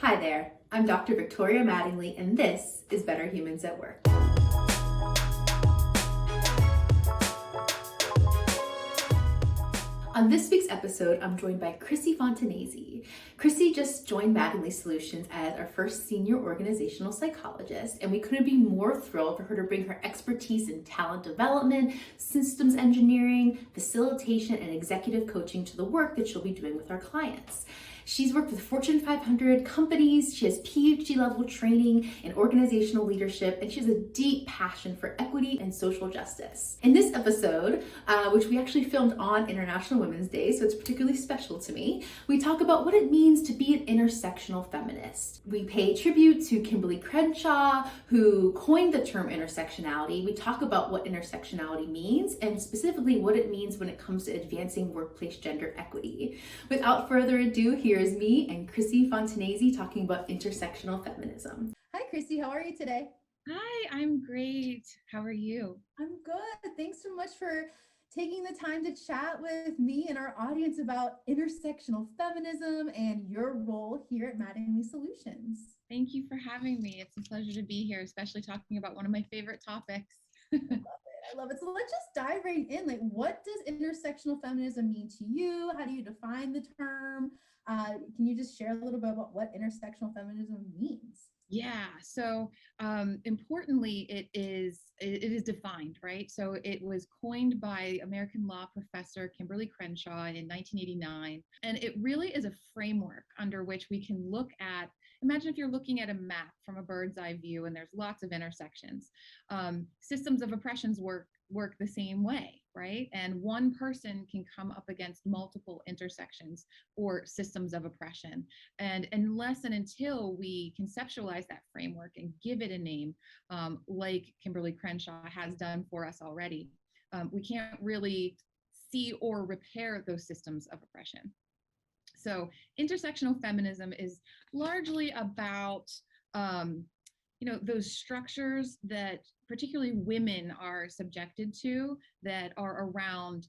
Hi there, I'm Dr. Victoria Mattingly, and this is Better Humans at Work. On this week's episode, I'm joined by Chrissy Fontanese. Chrissy just joined Mattingly Solutions as our first senior organizational psychologist, and we couldn't be more thrilled for her to bring her expertise in talent development, systems engineering, facilitation, and executive coaching to the work that she'll be doing with our clients. She's worked with Fortune 500 companies, she has PhD level training in organizational leadership, and she has a deep passion for equity and social justice. In this episode, which we actually filmed on International Women's Day, so it's particularly special to me, we talk about what it means to be an intersectional feminist. We pay tribute to Kimberly Crenshaw, who coined the term intersectionality. We talk about what intersectionality means, and specifically what it means when it comes to advancing workplace gender equity. Without further ado, here's me and Chrissy Fontanese talking about intersectional feminism. Hi, Chrissy. How are you today? Hi, I'm great. How are you? I'm good. Thanks so much for taking the time to chat with me and our audience about intersectional feminism and your role here at Mattingly Solutions. Thank you for having me. It's a pleasure to be here, especially talking about one of my favorite topics. I love it. So let's just dive right in. Like, what does intersectional feminism mean to you? How do you define the term? Can you just share a little bit about what intersectional feminism means? Yeah, so importantly, it is defined, right? So it was coined by American law professor Kimberly Crenshaw in 1989. And it really is a framework under which we can look at, imagine if you're looking at a map from a bird's eye view and there's lots of intersections. Systems of oppressions work the same way, right? And one person can come up against multiple intersections or systems of oppression. And unless and until we conceptualize that framework and give it a name, like Kimberly Crenshaw has done for us already, we can't really see or repair those systems of oppression. So intersectional feminism is largely about those structures that particularly women are subjected to that are around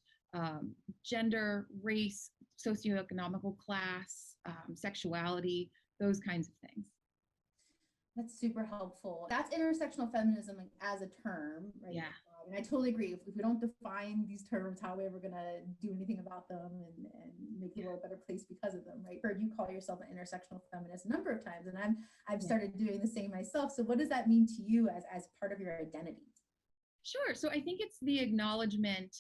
gender, race, socioeconomical class, sexuality, those kinds of things. That's super helpful. That's intersectional feminism as a term, right? Yeah. And I totally agree. If we don't define these terms, how are we ever going to do anything about them and make the world a better place because of them, right? Heard you call yourself an intersectional feminist a number of times, and I've started doing the same myself. So what does that mean to you as part of your identity? Sure. So I think it's the acknowledgement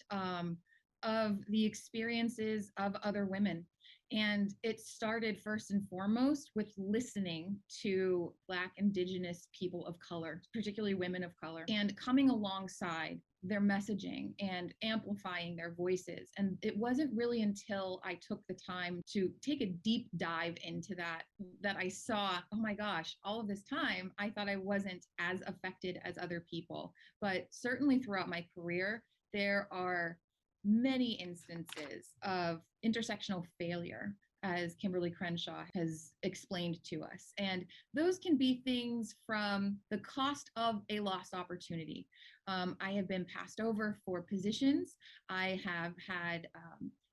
of the experiences of other women. And it started first and foremost with listening to Black, Indigenous people of color, particularly women of color, and coming alongside their messaging and amplifying their voices. And it wasn't really until I took the time to take a deep dive into that I saw, oh my gosh, all of this time, I thought I wasn't as affected as other people. But certainly throughout my career, there are many instances of intersectional failure, as Kimberly Crenshaw has explained to us. And those can be things from the cost of a lost opportunity. I have been passed over for positions. I have had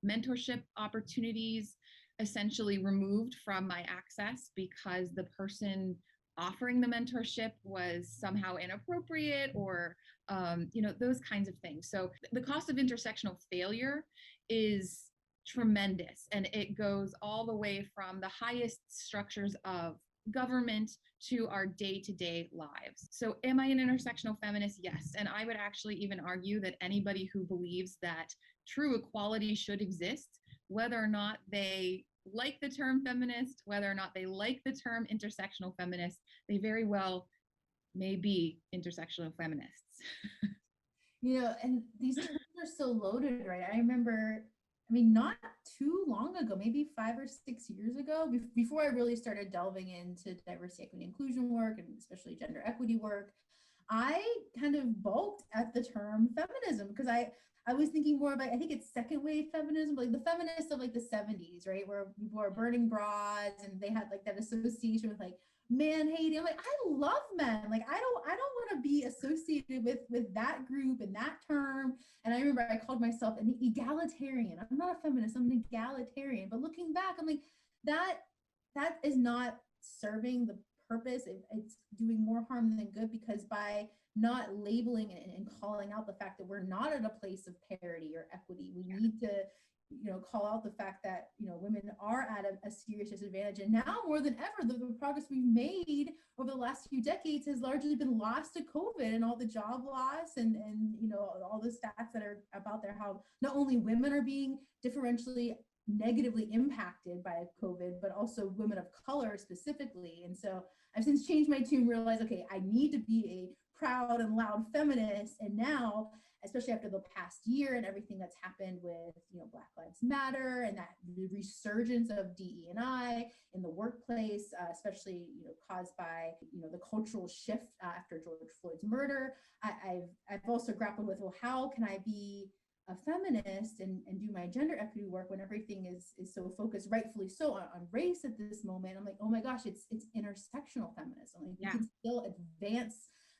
mentorship opportunities essentially removed from my access because the person offering the mentorship was somehow inappropriate or those kinds of things. So the cost of intersectional failure is tremendous, and it goes all the way from the highest structures of government to our day-to-day lives. So am I an intersectional feminist? Yes. And I would actually even argue that anybody who believes that true equality should exist, whether or not they like the term feminist, whether or not they like the term intersectional feminist, they very well may be intersectional feminists. And these terms are so loaded, right? I remember, not too long ago, maybe 5 or 6 years ago, before I really started delving into diversity, equity, inclusion work, and especially gender equity work, I kind of balked at the term feminism because I was thinking more about, I think it's second wave feminism, like the feminists of like the 70s, right? Where people are burning bras and they had like that association with like man hating. I'm like, I love men. Like, I don't want to be associated with that group and that term. And I remember I called myself an egalitarian. I'm not a feminist, I'm an egalitarian. But looking back, I'm like, that is not serving the purpose. It's doing more harm than good, because by not labeling it and calling out the fact that we're not at a place of parity or equity, we need to, call out the fact that, women are at a serious disadvantage. And now more than ever, the progress we've made over the last few decades has largely been lost to COVID and all the job loss and all the stats that are about there, how not only women are being differentially negatively impacted by COVID, but also women of color specifically. And so I've since changed my tune, realized, okay, I need to be a proud and loud feminist. And now, especially after the past year and everything that's happened with, Black Lives Matter and that the resurgence of DE&I in the workplace, especially, caused by, the cultural shift after George Floyd's murder, I've also grappled with, well, how can I be a feminist and do my gender equity work when everything is so focused, rightfully so, on race at this moment? I'm like, oh my gosh, it's intersectional feminism. Like, we can still advance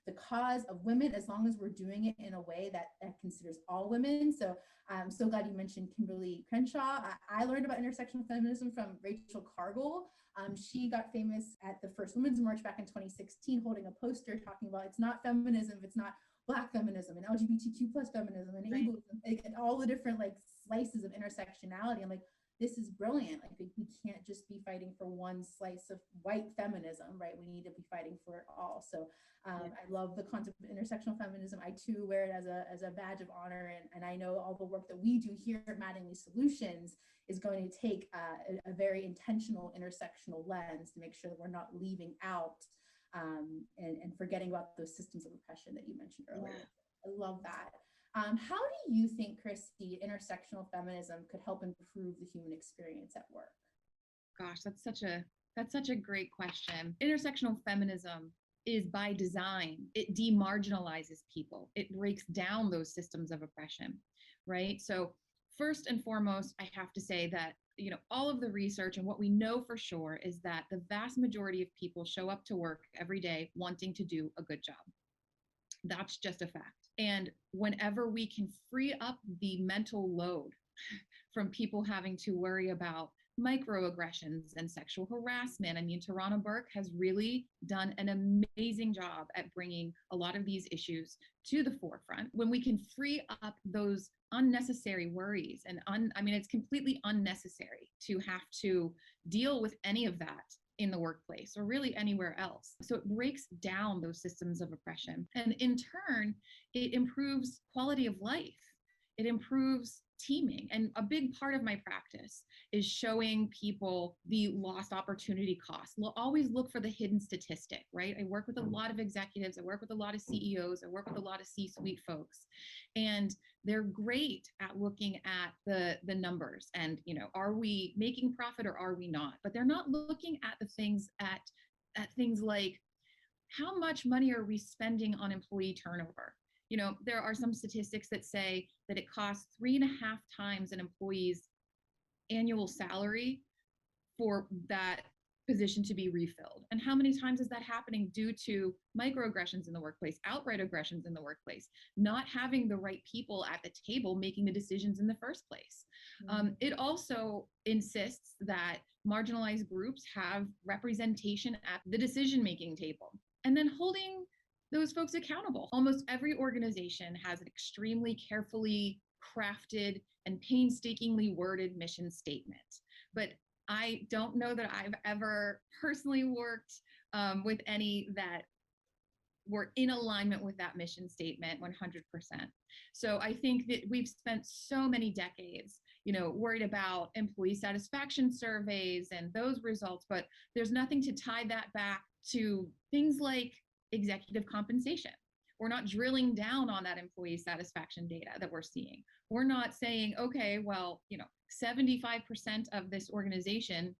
the cause of women as long as we're doing it in a way that considers all women. So I'm so glad you mentioned Kimberly Crenshaw. I learned about intersectional feminism from Rachel Cargle. She got famous at the first Women's March back in 2016, holding a poster talking about it's not feminism, it's not Black feminism and LGBTQ plus feminism and ableism, and all the different like slices of intersectionality. I'm like, this is brilliant. Like, we can't just be fighting for one slice of white feminism, right? We need to be fighting for it all. So I love the concept of intersectional feminism. I too wear it as a badge of honor. And I know all the work that we do here at Mattingly Solutions is going to take a very intentional intersectional lens to make sure that we're not leaving out and forgetting about those systems of oppression that you mentioned earlier. I love that. How do you think, Chrissy, intersectional feminism could help improve the human experience at work? Gosh, that's such a great question. Intersectional feminism is by design. It demarginalizes people. It breaks down those systems of oppression, right? So first and foremost, I have to say that all of the research and what we know for sure is that the vast majority of people show up to work every day wanting to do a good job. That's just a fact. And whenever we can free up the mental load from people having to worry about microaggressions and sexual harassment. I mean, Tarana Burke has really done an amazing job at bringing a lot of these issues to the forefront. When we can free up those unnecessary worries and it's completely unnecessary to have to deal with any of that in the workplace or really anywhere else. So it breaks down those systems of oppression. And in turn, it improves quality of life. It improves teaming. And a big part of my practice is showing people the lost opportunity cost. We'll always look for the hidden statistic, right? I work with a lot of executives. I work with a lot of CEOs. I work with a lot of C-suite folks. And they're great at looking at the numbers and, are we making profit or are we not? But they're not looking at the things at things like, how much money are we spending on employee turnover? There are some statistics that say that it costs 3.5 times an employee's annual salary for that position to be refilled. And how many times is that happening due to microaggressions in the workplace, outright aggressions in the workplace, not having the right people at the table making the decisions in the first place? It also insists that marginalized groups have representation at the decision-making table, and then holding those folks accountable. Almost every organization has an extremely carefully crafted and painstakingly worded mission statement. But I don't know that I've ever personally worked with any that were in alignment with that mission statement 100%. So I think that we've spent so many decades, worried about employee satisfaction surveys and those results, but there's nothing to tie that back to things like executive compensation. We're not drilling down on that employee satisfaction data that we're seeing. We're not saying, okay, well, 75% of this organization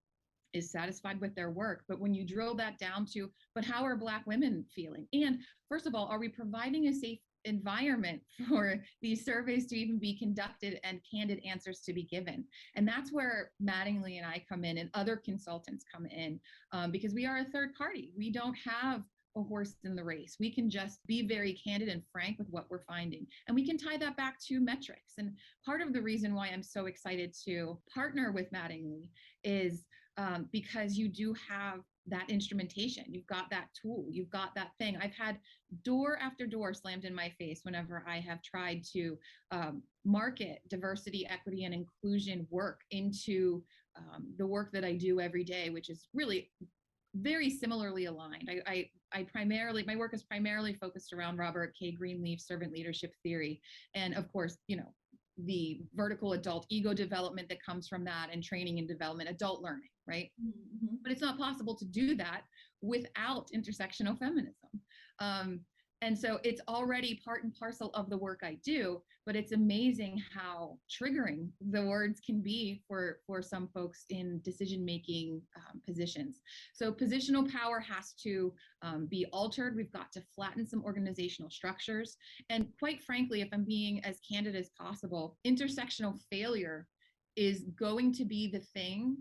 is satisfied with their work. But when you drill that down to, but how are Black women feeling? And first of all, are we providing a safe environment for these surveys to even be conducted and candid answers to be given? And that's where Mattingly and I come in, and other consultants come in, because we are a third party. We don't have a horse in the race. We can just be very candid and frank with what we're finding. And we can tie that back to metrics. And part of the reason why I'm so excited to partner with Mattingly is because you do have that instrumentation, you've got that tool, you've got that thing. I've had door after door slammed in my face whenever I have tried to market diversity, equity, and inclusion work into the work that I do every day, which is really very similarly aligned. I primarily, my work is primarily focused around Robert K. Greenleaf's servant leadership theory. And of course, you know, the vertical adult ego development that comes from that, and training and development, adult learning, right? Mm-hmm. But it's not possible to do that without intersectional feminism. And so it's already part and parcel of the work I do, but it's amazing how triggering the words can be for some folks in decision-making positions. So positional power has to be altered. We've got to flatten some organizational structures. And quite frankly, if I'm being as candid as possible, intersectional failure is going to be the thing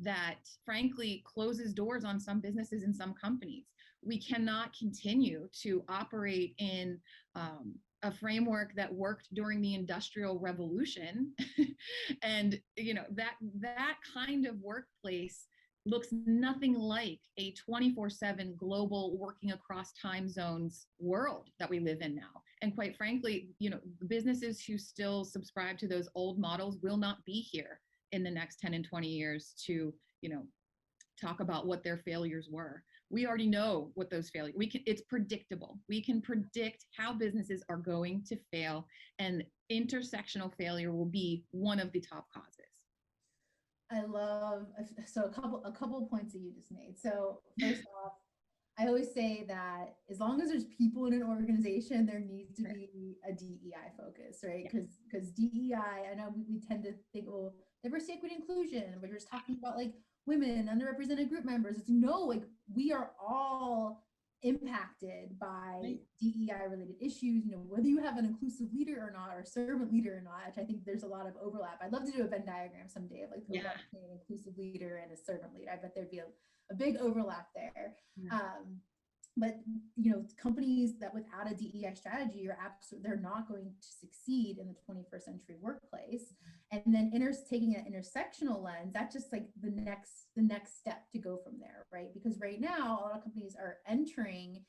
that frankly closes doors on some businesses and some companies. We cannot continue to operate in a framework that worked during the Industrial Revolution. And you know, that kind of workplace looks nothing like a 24/7 global working across time zones world that we live in now. And quite frankly, you know, businesses who still subscribe to those old models will not be here in the next 10 and 20 years to, you know, talk about what their failures were. We already know what those failures, it's predictable. We can predict how businesses are going to fail, and intersectional failure will be one of the top causes. I love, so a couple of points that you just made. So first off, I always say that as long as there's people in an organization, there needs to be a DEI focus, right? Because DEI, I know we tend to think, well, diversity, equity, inclusion, we're just talking about like women, underrepresented group members. It's no, like we are all impacted by DEI related issues, you know, whether you have an inclusive leader or not, or a servant leader or not, which I think there's a lot of overlap. I'd love to do a Venn diagram someday of like between an inclusive leader and a servant leader. I bet there'd be a big overlap there. But you know, companies that without a DEI strategy are absolutely, they're not going to succeed in the 21st century workplace. And then taking an intersectional lens, that's just like the next step to go from there, right? Because right now, a lot of companies are entering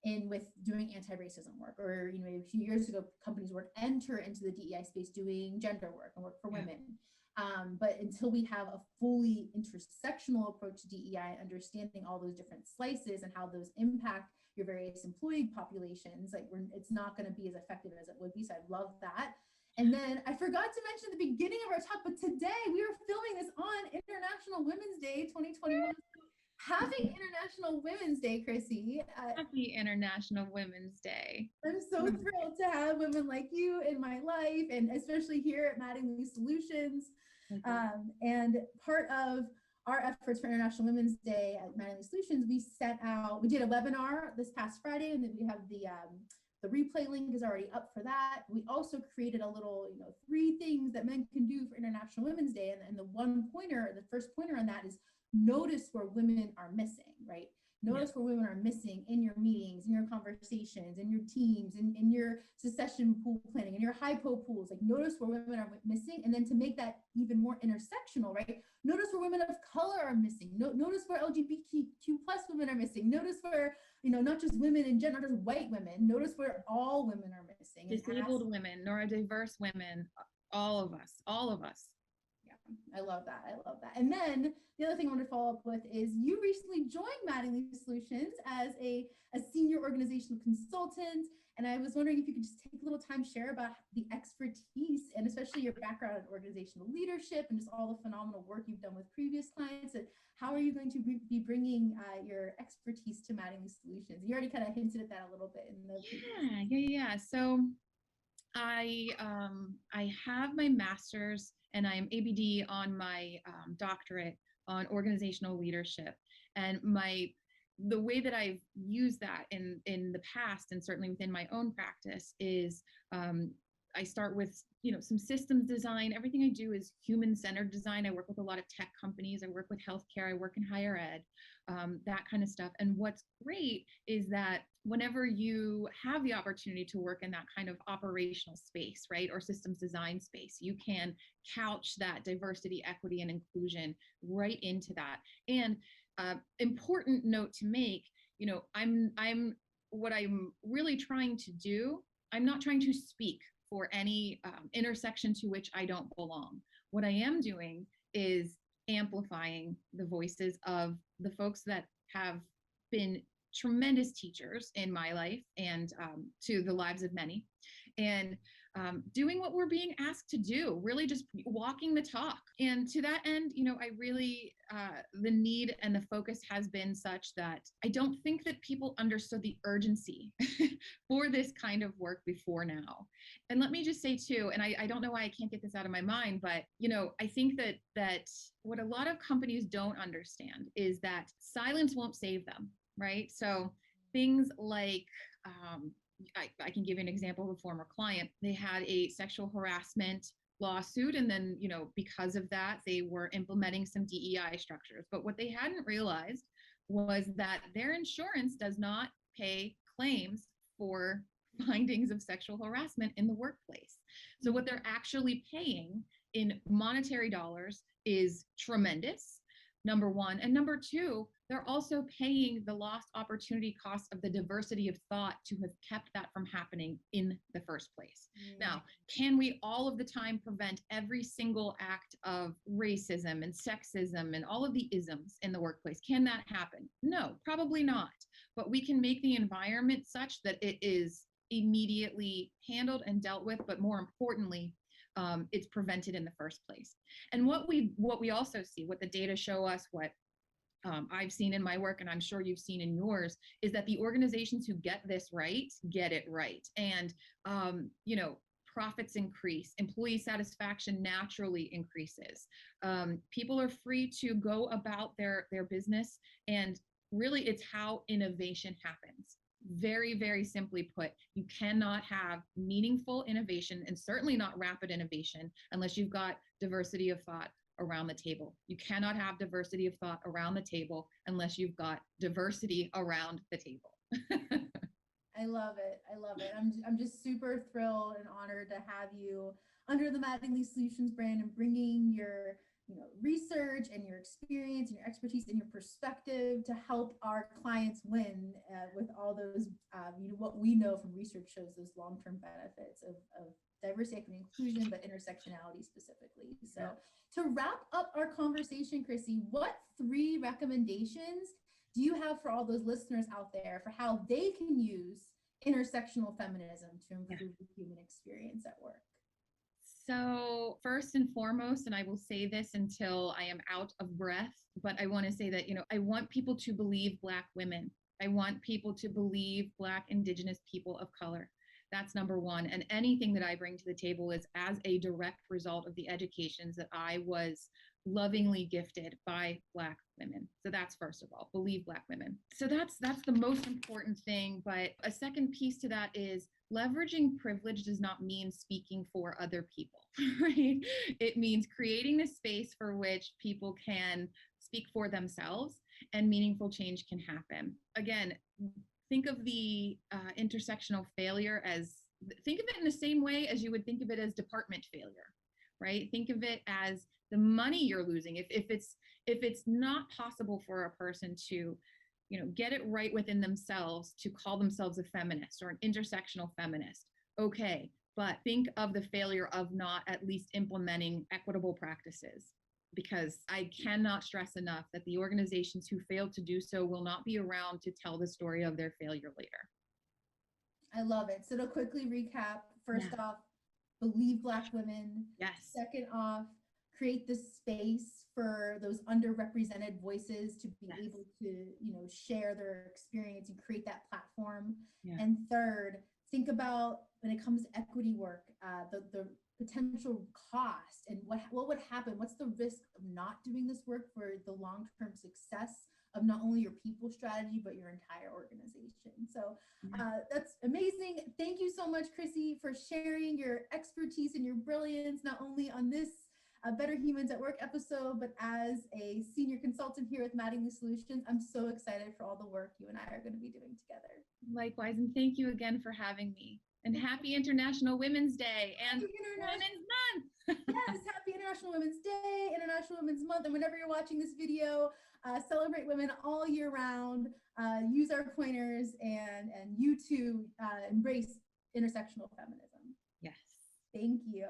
in with doing anti-racism work, or you know, maybe a few years ago, companies would enter into the DEI space doing gender work and work for women. But until we have a fully intersectional approach to DEI, understanding all those different slices and how those impact your various employee populations, like it's not going to be as effective as it would be. So I love that. And then I forgot to mention at the beginning of our talk, but today we are filming this on International Women's Day 2021. Happy International Women's Day, Chrissy. Happy International Women's Day. I'm so thrilled to have women like you in my life, and especially here at Mattingly Solutions. And part of our efforts for International Women's Day at Mattingly Solutions, we did a webinar this past Friday, and then we have the replay link is already up for that. We also created a little, 3 things that men can do for International Women's Day. And the first pointer on that is notice where women are missing, right? Notice where women are missing in your meetings, in your conversations, in your teams, in your succession pool planning, in your hypo pools. Like notice where women are missing, and then to make that even more intersectional, right? Notice where women of color are missing. Notice where LGBTQ+ women are missing. Notice where, not just women in general, not just white women. Notice where all women are missing. Disabled women, neurodiverse women, all of us. I love that. And then the other thing I want to follow up with is you recently joined Mattingly Solutions as a senior organizational consultant. And I was wondering if you could just take a little time to share about the expertise and especially your background in organizational leadership and just all the phenomenal work you've done with previous clients. And how are you going to be bringing your expertise to Mattingly Solutions? You already kind of hinted at that a little bit in the Yeah. So I have my master's and I'm ABD on my doctorate on organizational leadership. And the way that I've used that in the past and certainly within my own practice is I start with some systems design. Everything I do is human-centered design. I work with a lot of tech companies. I work with healthcare. I work in higher ed, that kind of stuff. And what's great is that whenever you have the opportunity to work in that kind of operational space, right, or systems design space, you can couch that diversity, equity, and inclusion right into that. And important note to make, what I'm really trying to do, I'm not trying to speak for any intersection to which I don't belong. What I am doing is amplifying the voices of the folks that have been tremendous teachers in my life and to the lives of many, and doing what we're being asked to do, really just walking the talk. And to that end, I really, the need and the focus has been such that I don't think that people understood the urgency for this kind of work before now. And let me just say too, and I don't know why I can't get this out of my mind, but, I think that what a lot of companies don't understand is that silence won't save them, right? So things like, I can give you an example of a former client. They had a sexual harassment lawsuit, and then, because of that, they were implementing some DEI structures. But what they hadn't realized was that their insurance does not pay claims for findings of sexual harassment in the workplace. So what they're actually paying in monetary dollars is tremendous, number one. And number two, they're also paying the lost opportunity cost of the diversity of thought to have kept that from happening in the first place. Now, can we all of the time prevent every single act of racism and sexism and all of the isms in the workplace? Can that happen? No, probably not. But we can make the environment such that it is immediately handled and dealt with, but more importantly, it's prevented in the first place. And what we also see, what the data show us, what I've seen in my work, and I'm sure you've seen in yours, is that the organizations who get this right, get it right. And, profits increase, employee satisfaction naturally increases. People are free to go about their business, and really it's how innovation happens. Very, very simply put, you cannot have meaningful innovation, and certainly not rapid innovation, unless you've got diversity of thought around the table. You cannot have diversity of thought around the table unless you've got diversity around the table. I love it. I love it. I'm just super thrilled and honored to have you under the Mattingly Solutions brand and bringing your research and your experience and your expertise and your perspective to help our clients win with all those, what we know from research shows those long-term benefits of diversity, equity, inclusion, but intersectionality specifically. So to wrap up our conversation, Chrissy, what 3 recommendations do you have for all those listeners out there for how they can use intersectional feminism to improve the human experience at work? So first and foremost, and I will say this until I am out of breath, but I want to say that, I want people to believe Black women. I want people to believe Black, Indigenous people of color. That's number one. And anything that I bring to the table is as a direct result of the educations that I was lovingly gifted by Black women. So that's first of all, believe Black women. So that's the most important thing. But a second piece to that is leveraging privilege does not mean speaking for other people, right? It means creating a space for which people can speak for themselves and meaningful change can happen. Again, think of the intersectional failure think of it in the same way as you would think of it as department failure, right? Think of it as the money you're losing. If it's not possible for a person to, get it right within themselves to call themselves a feminist or an intersectional feminist, okay, but think of the failure of not at least implementing equitable practices. Because I cannot stress enough that the organizations who fail to do so will not be around to tell the story of their failure later. I love it. So to quickly recap, first off, believe Black women. Yes. Second off, create the space for those underrepresented voices to be able to, share their experience and create that platform. Yeah. And third, think about when it comes to equity work, the potential cost and what would happen. What's the risk of not doing this work for the long-term success of not only your people strategy, but your entire organization. So that's amazing. Thank you so much, Chrissy, for sharing your expertise and your brilliance, not only on this Better Humans at Work episode, but as a senior consultant here with Mattingly Solutions, I'm so excited for all the work you and I are going to be doing together. Likewise, and thank you again for having me. And happy International Women's Day and Women's Month. Yes, happy International Women's Day, International Women's Month, and whenever you're watching this video, celebrate women all year round. Use our pointers, and you too embrace intersectional feminism. Yes. Thank you.